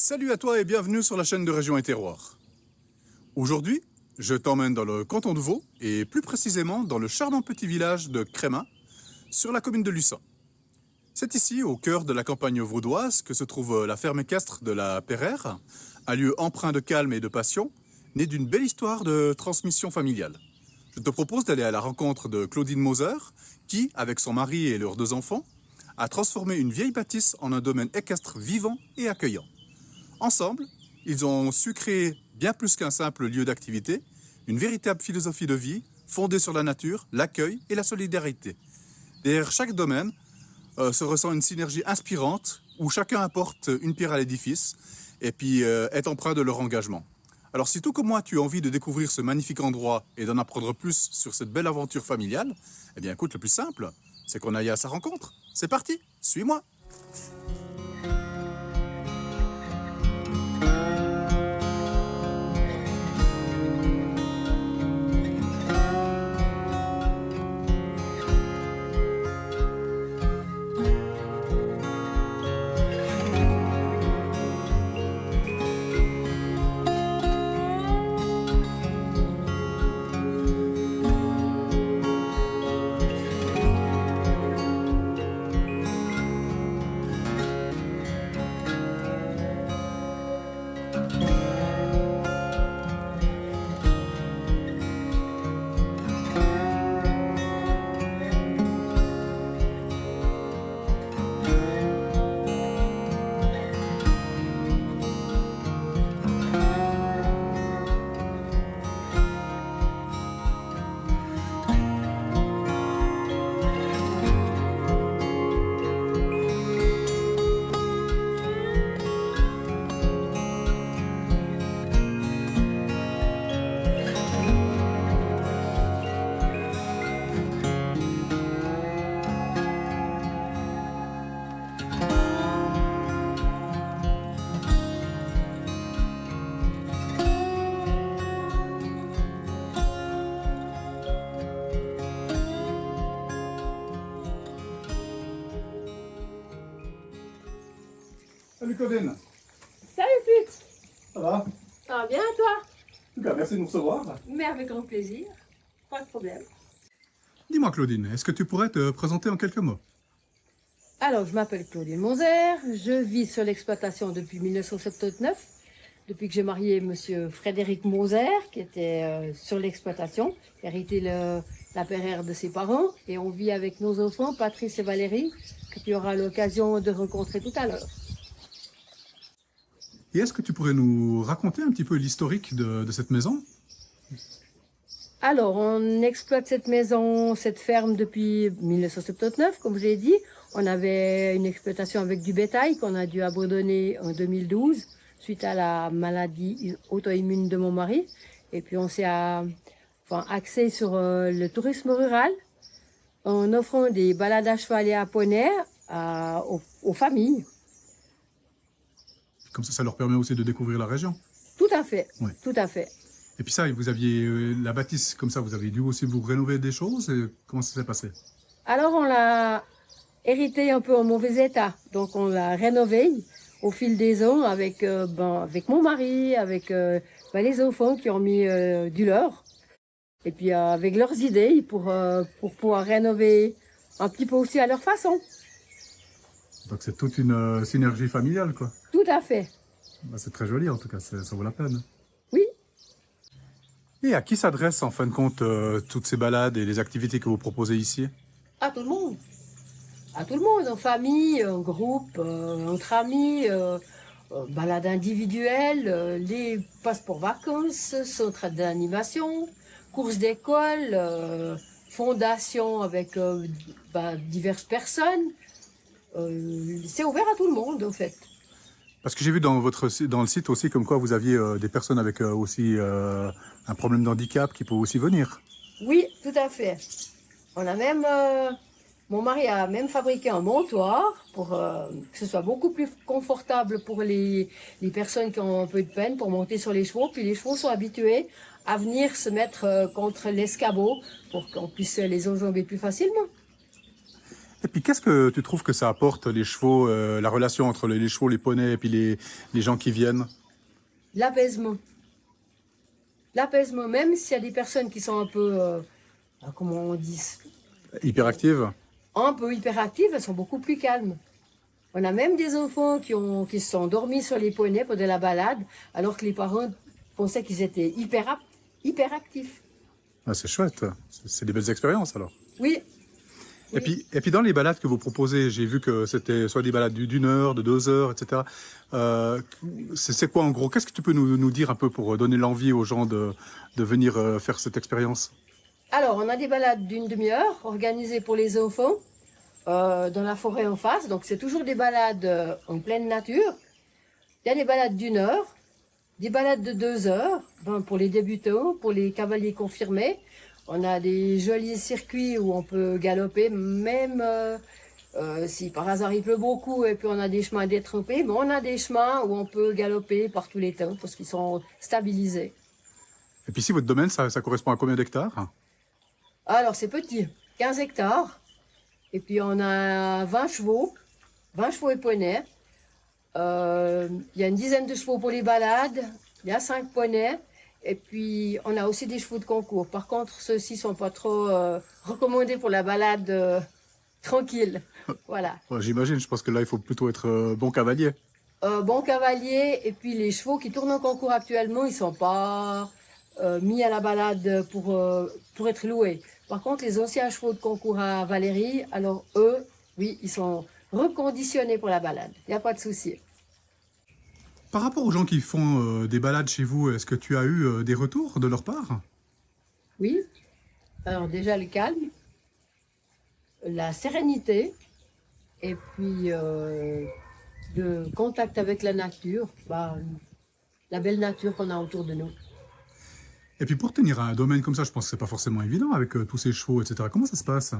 Salut à toi et bienvenue sur la chaîne de Région et Terroir. Aujourd'hui, je t'emmène dans le canton de Vaud et plus précisément dans le charmant petit village de Crémin, sur la commune de Lucin. C'est ici, au cœur de la campagne vaudoise, que se trouve la ferme équestre de la Peyrère, un lieu empreint de calme et de passion, né d'une belle histoire de transmission familiale. Je te propose d'aller à la rencontre de Claudine Moser, qui, avec son mari et leurs 2 enfants, a transformé une vieille bâtisse en un domaine équestre vivant et accueillant. Ensemble, ils ont su créer bien plus qu'un simple lieu d'activité, une véritable philosophie de vie fondée sur la nature, l'accueil et la solidarité. Derrière chaque domaine se ressent une synergie inspirante où chacun apporte une pierre à l'édifice et puis est empreint de leur engagement. Alors si tout comme moi tu as envie de découvrir ce magnifique endroit et d'en apprendre plus sur cette belle aventure familiale, eh bien écoute, le plus simple, c'est qu'on aille à sa rencontre. C'est parti, suis-moi. Salut Claudine. Salut Fritz. Ça va? Ça va bien toi? En tout cas, merci de nous recevoir. Mais avec grand plaisir, pas de problème. Dis-moi Claudine, est-ce que tu pourrais te présenter en quelques mots? Alors, je m'appelle Claudine Moser, je vis sur l'exploitation depuis 1979, depuis que j'ai marié monsieur Frédéric Moser, qui était sur l'exploitation, qui a hérité la Peyrère de ses parents, et on vit avec nos enfants, Patrice et Valérie, que tu auras l'occasion de rencontrer tout à l'heure. Et est-ce que tu pourrais nous raconter un petit peu l'historique de cette maison? Alors, on exploite cette maison, cette ferme depuis 1979, comme je l'ai dit. On avait une exploitation avec du bétail qu'on a dû abandonner en 2012 suite à la maladie auto-immune de mon mari. Et puis on s'est axé sur le tourisme rural en offrant des balades à cheval et à poney aux familles. Comme ça leur permet aussi de découvrir la région. Tout à fait, Ouais. tout à fait. Et puis ça, vous aviez la bâtisse comme ça, vous avez dû aussi vous rénover des choses. Et comment ça s'est passé? Alors on l'a hérité un peu en mauvais état, donc on l'a rénové au fil des ans avec mon mari, avec les enfants qui ont mis du leur, et puis avec leurs idées pour pouvoir rénover un petit peu aussi à leur façon. Donc c'est toute une synergie familiale, quoi. Tout à fait. Bah, c'est très joli en tout cas, ça vaut la peine. Oui. Et à qui s'adressent en fin de compte toutes ces balades et les activités que vous proposez ici? À tout le monde. À tout le monde, en famille, en groupe, entre amis, balades individuelles, les passeports vacances, centres d'animation, courses d'école, fondations avec diverses personnes. C'est ouvert à tout le monde, en fait. Parce que j'ai vu dans le site aussi comme quoi vous aviez des personnes avec aussi un problème de handicap qui peuvent aussi venir. Oui, tout à fait. On a même, mon mari a même fabriqué un montoir pour que ce soit beaucoup plus confortable pour les personnes qui ont un peu de peine pour monter sur les chevaux. Puis les chevaux sont habitués à venir se mettre contre l'escabeau pour qu'on puisse les enjamber plus facilement. Et puis qu'est-ce que tu trouves que ça apporte les chevaux, la relation entre les chevaux, les poneys et puis les gens qui viennent? L'apaisement. L'apaisement, même s'il y a des personnes qui sont un peu, comment on dit, Hyperactive? un peu hyperactives, elles sont beaucoup plus calmes. On a même des enfants qui se sont endormis sur les poneys pendant la balade, alors que les parents pensaient qu'ils étaient hyperactifs. Ah, c'est chouette, c'est des belles expériences alors. Oui, Et puis dans les balades que vous proposez, j'ai vu que c'était soit des balades d'une heure, de 2 heures, etc. C'est quoi en gros? Qu'est-ce que tu peux nous dire un peu pour donner l'envie aux gens de venir faire cette expérience? alors on a des balades d'une demi-heure organisées pour les enfants dans la forêt en face, donc c'est toujours des balades en pleine nature. Il y a des balades d'une heure, des balades de 2 heures, ben, pour les débutants, pour les cavaliers confirmés. On a des jolis circuits où on peut galoper, même si par hasard il pleut beaucoup et puis on a des chemins détrempés, mais on a des chemins où on peut galoper par tous les temps parce qu'ils sont stabilisés. Et puis si votre domaine, ça correspond à combien d'hectares? Alors c'est petit, 15 hectares, et puis on a 20 chevaux et poneys. Il y a une dizaine de chevaux pour les balades, il y a 5 poneys, et puis on a aussi des chevaux de concours. Par contre, ceux-ci sont pas trop recommandés pour la balade tranquille. Voilà. Ouais, j'imagine, je pense que là, il faut plutôt être bon cavalier. Bon cavalier, et puis les chevaux qui tournent en concours actuellement, ils sont pas mis à la balade pour être loués. Par contre, les anciens chevaux de concours à Valérie, alors eux, oui, ils sont reconditionnés pour la balade. Il n'y a pas de souci. Par rapport aux gens qui font des balades chez vous, est-ce que tu as eu des retours de leur part? Oui. Alors déjà le calme, la sérénité, et puis le contact avec la nature, bah, la belle nature qu'on a autour de nous. Et puis pour tenir un domaine comme ça, je pense que c'est pas forcément évident avec tous ces chevaux, etc. Comment ça se passe?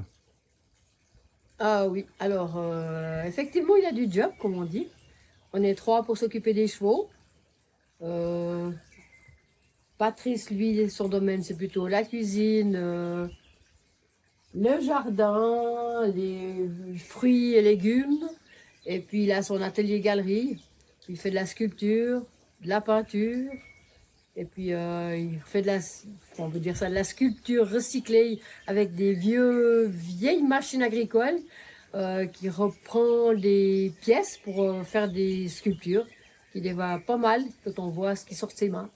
Ah oui, alors effectivement, il y a du job, comme on dit. On est 3 pour s'occuper des chevaux. Euh, Patrice, lui, son domaine, c'est plutôt la cuisine, le jardin, les fruits et légumes. Et puis, il a son atelier-galerie. Il fait de la sculpture, de la peinture. Et puis, il fait on peut dire ça, de la sculpture recyclée avec des vieilles machines agricoles qui reprend des pièces pour faire des sculptures. Il les va pas mal quand on voit ce qui sort de ses mains.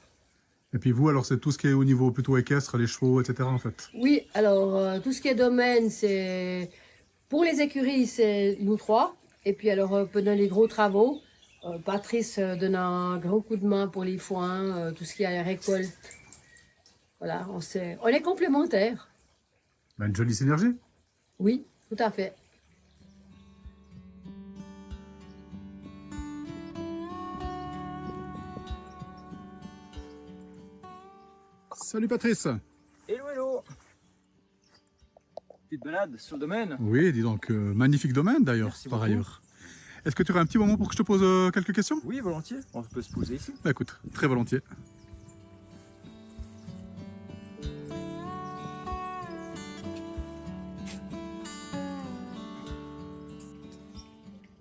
Et puis vous, alors c'est tout ce qui est au niveau plutôt équestre, les chevaux, etc. en fait. Oui, alors tout ce qui est domaine, c'est pour les écuries, c'est nous 3. Et puis alors pendant les gros travaux, Patrice donne un gros coup de main pour les foins, tout ce qui est récolte. Voilà, on est complémentaires. Ben, une jolie synergie. Oui, tout à fait. Salut Patrice. Hello, hello. Petite balade sur le domaine. Oui, dis donc, magnifique domaine d'ailleurs, Merci par beaucoup. ailleurs. Est-ce que tu aurais un petit moment pour que je te pose quelques questions? Oui, volontiers. On peut se poser ici. Bah, écoute, très volontiers.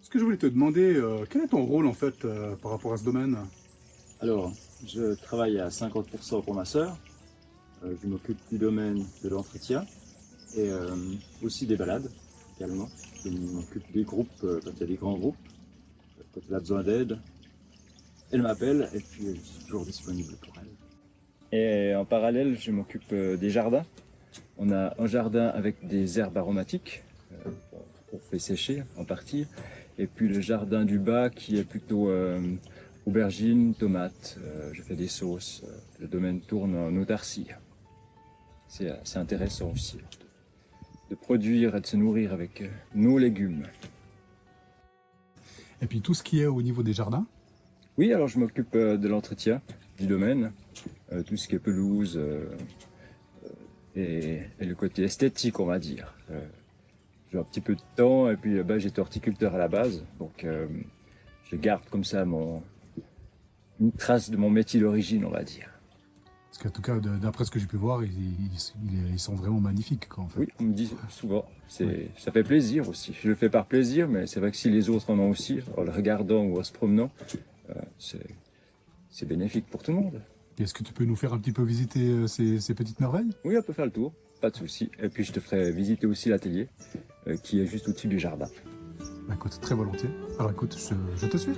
Ce que je voulais te demander, quel est ton rôle en fait par rapport à ce domaine? Alors, je travaille à 50% pour ma sœur. Je m'occupe du domaine de l'entretien et aussi des balades également. Je m'occupe des groupes quand il y a des grands groupes, quand elle a besoin d'aide. Elle m'appelle et puis je suis toujours disponible pour elle. Et en parallèle, je m'occupe des jardins. On a un jardin avec des herbes aromatiques qu'on fait sécher en partie. Et puis le jardin du bas qui est plutôt aubergines, tomates. Je fais des sauces. Le domaine tourne en autarcie. C'est intéressant aussi de produire et de se nourrir avec nos légumes. Et puis tout ce qui est au niveau des jardins? Oui, alors je m'occupe de l'entretien du domaine, tout ce qui est pelouse et le côté esthétique, on va dire. J'ai un petit peu de temps et puis j'étais horticulteur à la base, donc je garde comme ça une trace de mon métier d'origine, on va dire. Parce qu'en tout cas, d'après ce que j'ai pu voir, ils sont vraiment magnifiques, quoi, en fait. Oui, on me dit souvent. Ça fait plaisir aussi. Je le fais par plaisir, mais c'est vrai que si les autres en ont aussi, en le regardant ou en se promenant, c'est bénéfique pour tout le monde. Et est-ce que tu peux nous faire un petit peu visiter ces petites merveilles? Oui, on peut faire le tour, pas de souci. Et puis je te ferai visiter aussi l'atelier qui est juste au-dessus du jardin. Bah, écoute, très volontiers. Alors écoute, je te suis.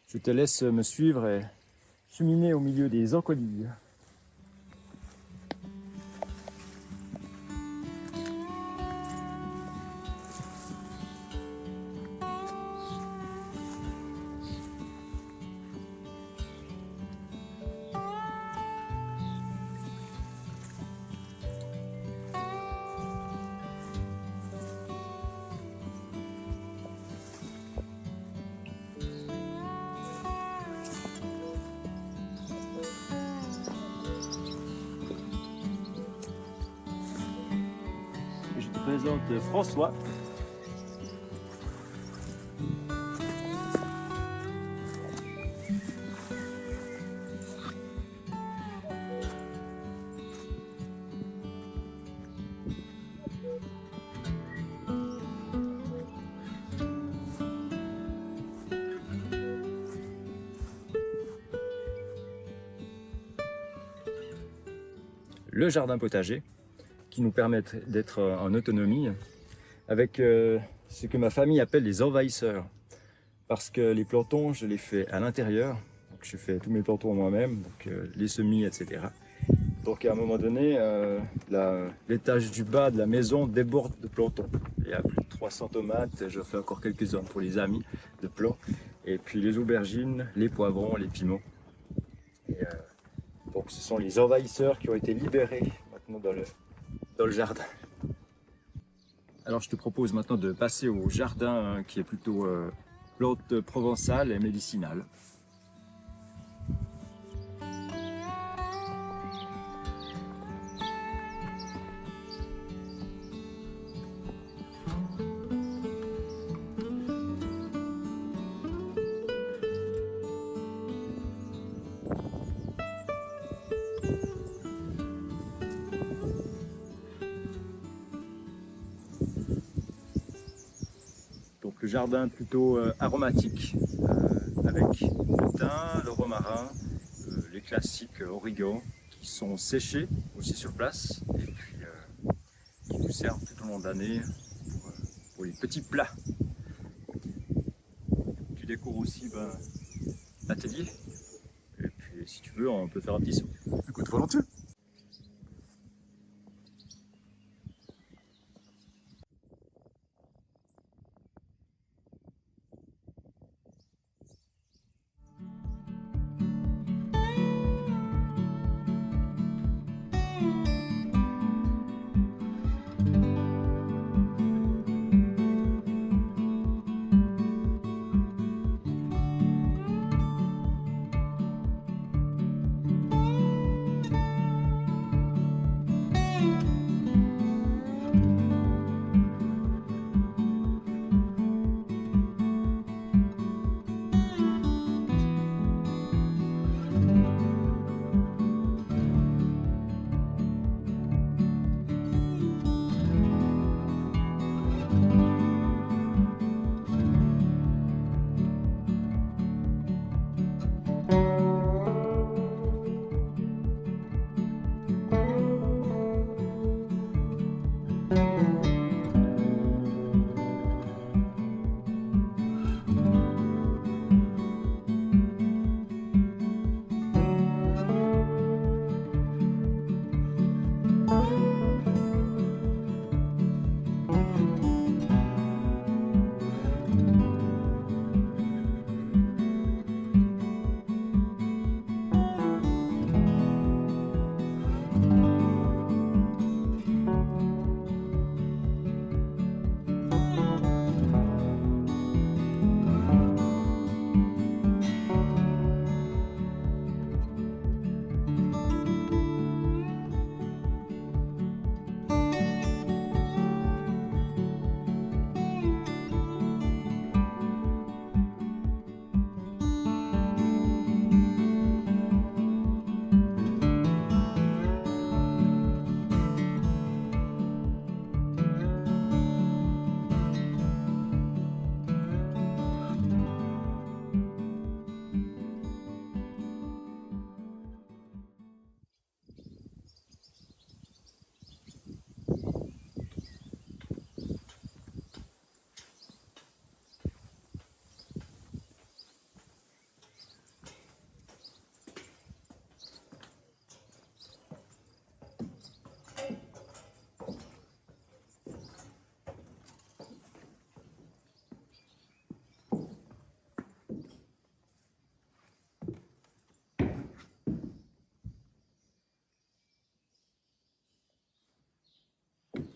Je te laisse me suivre et cheminer au milieu des encolilles. Je te présente François. Le jardin potager qui nous permet d'être en autonomie avec ce que ma famille appelle les envahisseurs. Parce que les plantons, je les fais à l'intérieur. Donc je fais tous mes plantons moi-même, donc les semis, etc. Donc à un moment donné, l'étage du bas de la maison déborde de plantons. Il y a plus de 300 tomates, je fais encore quelques-uns pour les amis de plants. Et puis les aubergines, les poivrons, les piments. Et, donc ce sont les envahisseurs qui ont été libérés maintenant dans le jardin. Alors je te propose maintenant de passer au jardin qui est plutôt plantes provençales et médicinales. Donc le jardin plutôt aromatique, avec le thym, le romarin, les classiques origan qui sont séchés aussi sur place et puis qui nous servent tout au long de l'année pour les petits plats. Tu découvres aussi l'atelier et puis si tu veux on peut faire un petit saut. Écoute, volontiers.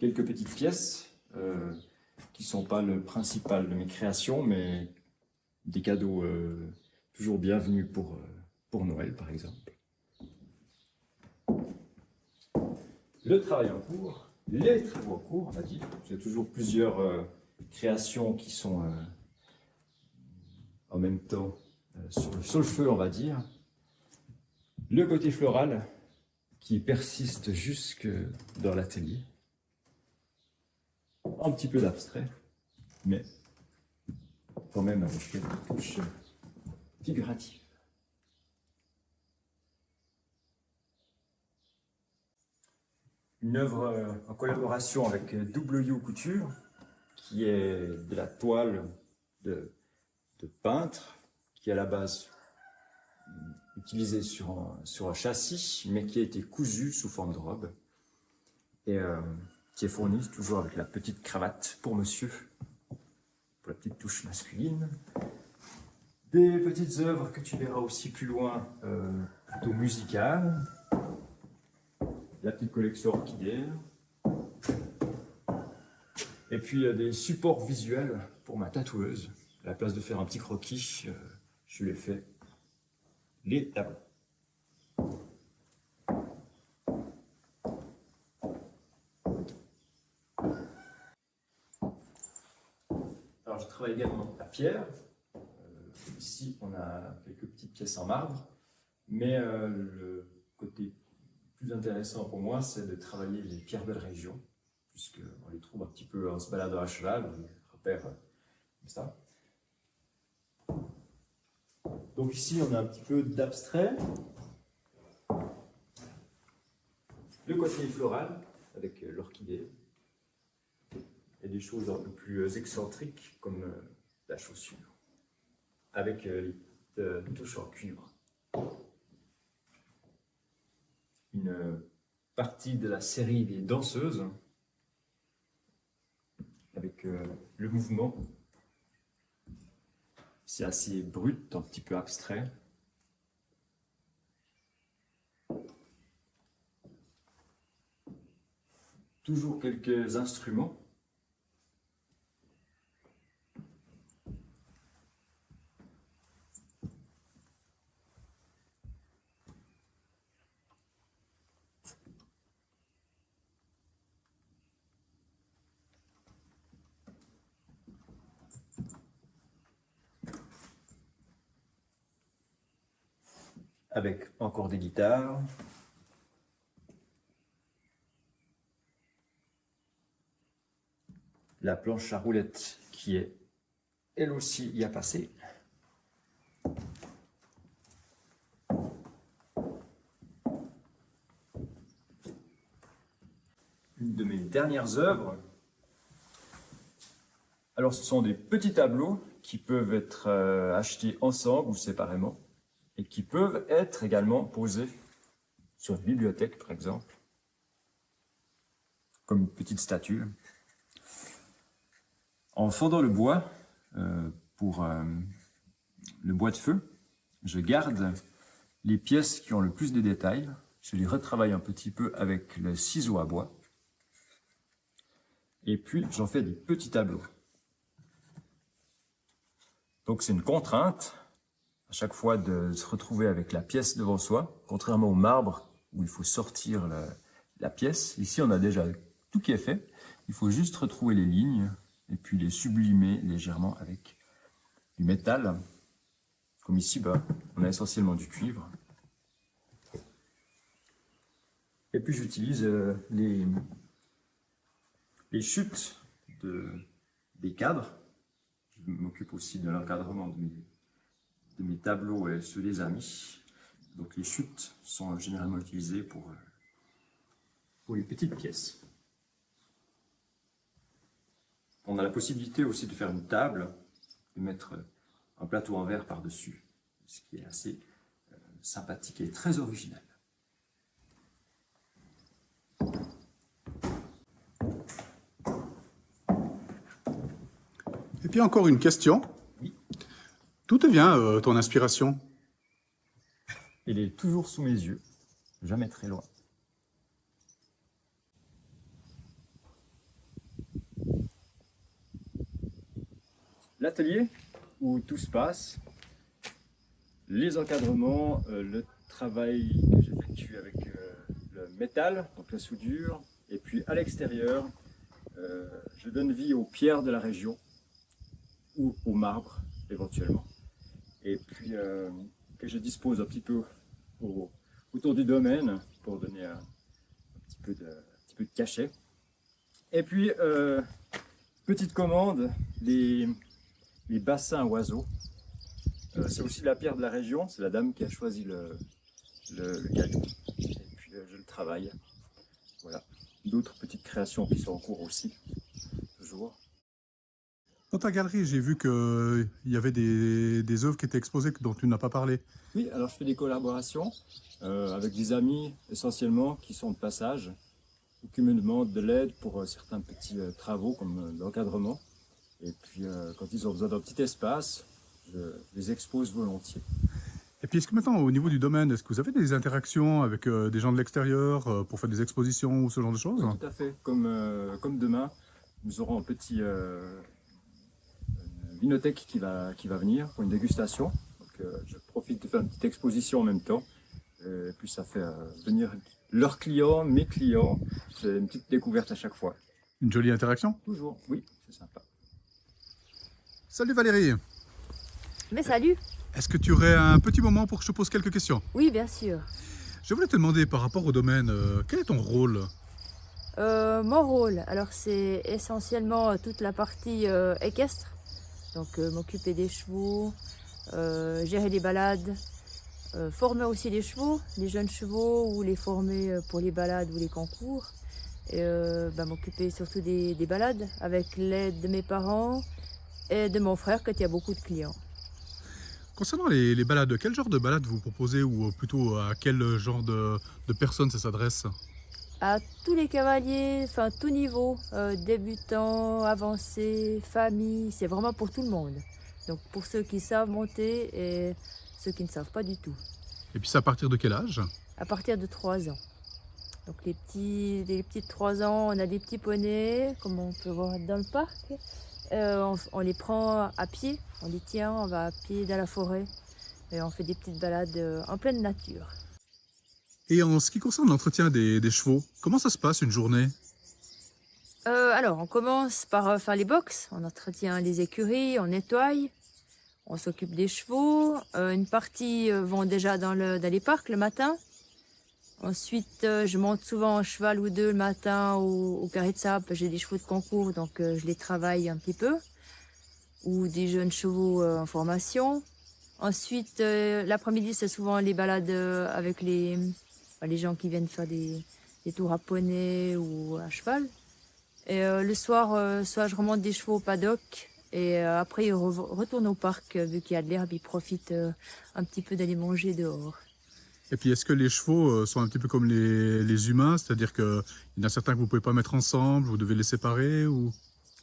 quelques petites pièces qui ne sont pas le principal de mes créations, mais des cadeaux toujours bienvenus pour Noël, par exemple. Le travail en cours, les travaux en cours, on a dit. J'ai toujours plusieurs créations qui sont en même temps sur le feu, on va dire. Le côté floral qui persiste jusque dans l'atelier. Un petit peu d'abstrait, mais quand même avec quelques touches figuratives. Une œuvre en collaboration avec W Couture, qui est de la toile de peintre, qui est à la base utilisée sur un châssis, mais qui a été cousue sous forme de robe, et qui est fournie toujours avec la petite cravate pour monsieur, pour la petite touche masculine. Des petites œuvres que tu verras aussi plus loin, plutôt musicales. La petite collection orchidéenne. Et puis des supports visuels pour ma tatoueuse. À la place de faire un petit croquis, je lui ai fait les tableaux. Alors je travaille également la pierre. Ici on a quelques petites pièces en marbre, mais le côté plus intéressant pour moi, c'est de travailler les pierres de la région, puisqu'on les trouve un petit peu en se baladant à cheval, on les repère comme ça. Donc ici, on a un petit peu d'abstrait. Le côté floral, avec l'orchidée, et des choses un peu plus excentriques, comme la chaussure, avec les touches en cuivre. Une partie de la série des danseuses, avec le mouvement. C'est assez brut, un petit peu abstrait. Toujours quelques instruments. Avec encore des guitares. La planche à roulettes qui est elle aussi y a passé. Une de mes dernières œuvres. Alors ce sont des petits tableaux qui peuvent être achetés ensemble ou séparément, et qui peuvent être également posés sur une bibliothèque, par exemple, comme une petite statue. En fendant le bois, pour le bois de feu, je garde les pièces qui ont le plus de détails, je les retravaille un petit peu avec le ciseau à bois, et puis j'en fais des petits tableaux. Donc c'est une contrainte, à chaque fois de se retrouver avec la pièce devant soi, contrairement au marbre où il faut sortir la pièce. Ici, on a déjà tout qui est fait. Il faut juste retrouver les lignes et puis les sublimer légèrement avec du métal. Comme ici, on a essentiellement du cuivre. Et puis j'utilise les chutes des cadres. Je m'occupe aussi de l'encadrement de mes tableaux et ceux des amis. Donc les chutes sont généralement utilisées pour les petites pièces. On a la possibilité aussi de faire une table, de mettre un plateau en verre par-dessus, ce qui est assez sympathique et très original. Et puis encore une question. Oui. D'où te vient ton inspiration? Elle est toujours sous mes yeux, jamais très loin. l'atelier où tout se passe, les encadrements, le travail que j'effectue avec le métal, donc la soudure, et puis à l'extérieur, je donne vie aux pierres de la région ou au marbre éventuellement, et puis que je dispose un petit peu autour du domaine pour donner un petit peu de cachet. Et puis petite commande, les bassins à oiseaux. C'est aussi la pierre de la région, c'est la dame qui a choisi le caillou, et puis je le travaille. Voilà, d'autres petites créations qui sont en cours aussi, toujours. Dans ta galerie, j'ai vu qu'il y avait des œuvres qui étaient exposées dont tu n'as pas parlé. Oui, alors je fais des collaborations avec des amis essentiellement qui sont de passage ou qui me demandent de l'aide pour certains petits travaux comme l'encadrement. Et puis quand ils ont besoin d'un petit espace, je les expose volontiers. Et puis, est-ce que maintenant, au niveau du domaine, est-ce que vous avez des interactions avec des gens de l'extérieur pour faire des expositions ou ce genre de choses? Oui, tout à fait. Comme demain, nous aurons un petit une vinothèque qui va venir pour une dégustation. Donc, je profite de faire une petite exposition en même temps. Et puis ça fait venir leurs clients, mes clients. C'est une petite découverte à chaque fois. Une jolie interaction? Toujours, oui, c'est sympa. Salut Valérie! Mais salut! Est-ce que tu aurais un petit moment pour que je te pose quelques questions? Oui, bien sûr. Je voulais te demander par rapport au domaine, quel est ton rôle? Mon rôle, alors c'est essentiellement toute la partie équestre. Donc m'occuper des chevaux, gérer les balades, former aussi les chevaux, les jeunes chevaux, ou les former pour les balades ou les concours. Et m'occuper surtout des balades avec l'aide de mes parents et de mon frère quand il y a beaucoup de clients. Concernant les balades, quel genre de balade vous proposez ou plutôt à quel genre de personnes ça s'adresse? À tous les cavaliers, enfin tout niveau, débutants, avancés, famille, c'est vraiment pour tout le monde. Donc pour ceux qui savent monter et ceux qui ne savent pas du tout. Et puis c'est à partir de quel âge? À partir de 3 ans. Donc les petits de 3 ans, on a des petits poneys, comme on peut voir dans le parc. On les prend à pied, on les tient, on va à pied dans la forêt et on fait des petites balades en pleine nature. Et en ce qui concerne l'entretien des chevaux, comment ça se passe une journée? Alors on commence par faire les box, on entretient les écuries, on nettoie, on s'occupe des chevaux. Une partie vont déjà dans les parcs le matin. Ensuite, je monte souvent un cheval ou deux le matin au carré de sable. J'ai des chevaux de concours, donc je les travaille un petit peu. Ou des jeunes chevaux en formation. Ensuite, l'après-midi, c'est souvent les balades avec les gens qui viennent faire des tours à poney ou à cheval. Et le soir, soit je remonte des chevaux au paddock. Et après, ils retournent au parc, vu qu'il y a de l'herbe, ils profitent un petit peu d'aller manger dehors. Et puis est-ce que les chevaux sont un petit peu comme les humains, c'est-à-dire qu'il y en a certains que vous ne pouvez pas mettre ensemble, vous devez les séparer ou...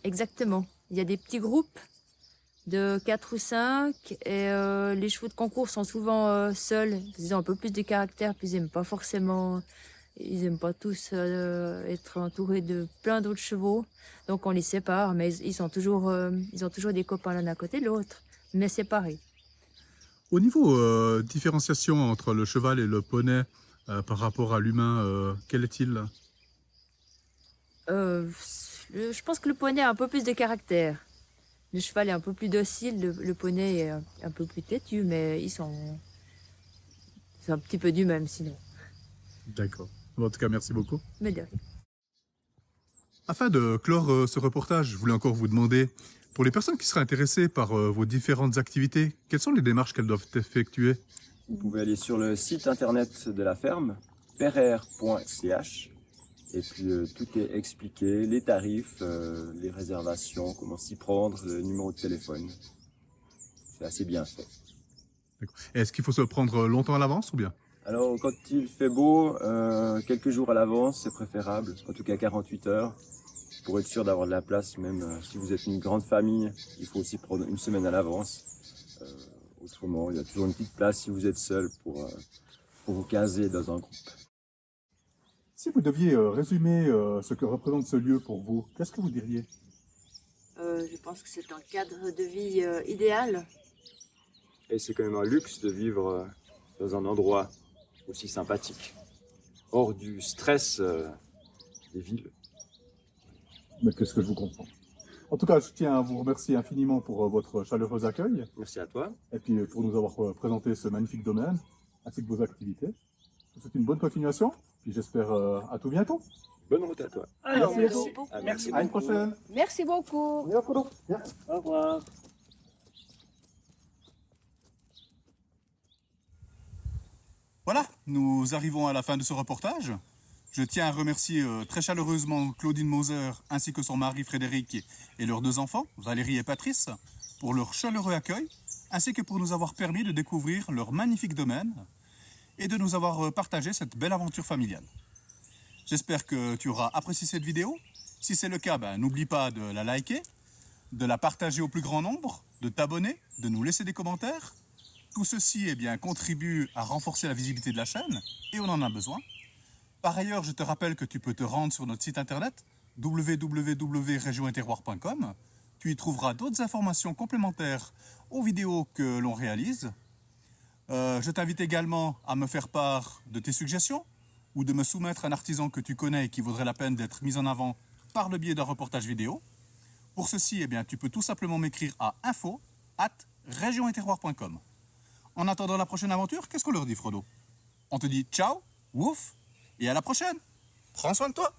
Exactement. Il y a des petits groupes de 4 ou 5 et les chevaux de concours sont souvent seuls. Ils ont un peu plus de caractère, puis ils aiment pas tous être entourés de plein d'autres chevaux. Donc on les sépare, mais ils ont toujours des copains l'un à côté de l'autre, mais séparés. Au niveau différenciation entre le cheval et le poney par rapport à l'humain, quel est-il? Je pense que le poney a un peu plus de caractère. Le cheval est un peu plus docile, le poney est un peu plus têtu, mais c'est un petit peu du même sinon. D'accord. En tout cas, merci beaucoup. Mais de rien. Afin de clore ce reportage, je voulais encore vous demander, pour les personnes qui seraient intéressées par vos différentes activités, quelles sont les démarches qu'elles doivent effectuer? Vous pouvez aller sur le site internet de la ferme, pereire.ch, et puis tout est expliqué, les tarifs, les réservations, comment s'y prendre, le numéro de téléphone. C'est assez bien fait. Est-ce qu'il faut se prendre longtemps à l'avance ou bien? Alors quand il fait beau, quelques jours à l'avance, c'est préférable, en tout cas 48 heures, pour être sûr d'avoir de la place, même si vous êtes une grande famille, il faut aussi prendre une semaine à l'avance. Autrement, il y a toujours une petite place si vous êtes seul pour vous caser dans un groupe. Si vous deviez résumer ce que représente ce lieu pour vous, qu'est-ce que vous diriez? je pense que c'est un cadre de vie idéal. Et c'est quand même un luxe de vivre dans un endroit aussi sympathique, hors du stress des villes. Mais qu'est-ce que je vous comprends. En tout cas, je tiens à vous remercier infiniment pour votre chaleureux accueil Merci à toi. et puis pour nous avoir présenté ce magnifique domaine ainsi que vos activités. Je vous souhaite une bonne continuation, puis j'espère à tout bientôt. Bonne route à toi. Alors, Merci beaucoup. merci À une beaucoup. prochaine. Merci beaucoup. Au revoir. Voilà, nous arrivons à la fin de ce reportage. Je tiens à remercier très chaleureusement Claudine Moser ainsi que son mari Frédéric et leurs 2 enfants, Valérie et Patrice, pour leur chaleureux accueil, ainsi que pour nous avoir permis de découvrir leur magnifique domaine et de nous avoir partagé cette belle aventure familiale. J'espère que tu auras apprécié cette vidéo. Si c'est le cas, n'oublie pas de la liker, de la partager au plus grand nombre, de t'abonner, de nous laisser des commentaires. Tout ceci contribue à renforcer la visibilité de la chaîne et on en a besoin. Par ailleurs, je te rappelle que tu peux te rendre sur notre site internet www.regioneterroir.com. Tu y trouveras d'autres informations complémentaires aux vidéos que l'on réalise. Je t'invite également à me faire part de tes suggestions ou de me soumettre un artisan que tu connais et qui vaudrait la peine d'être mis en avant par le biais d'un reportage vidéo. Pour ceci, tu peux tout simplement m'écrire à info@regioneterroir.com. En attendant la prochaine aventure, qu'est-ce qu'on leur dit, Frodo? On te dit ciao, wouf, et à la prochaine. Prends soin de toi.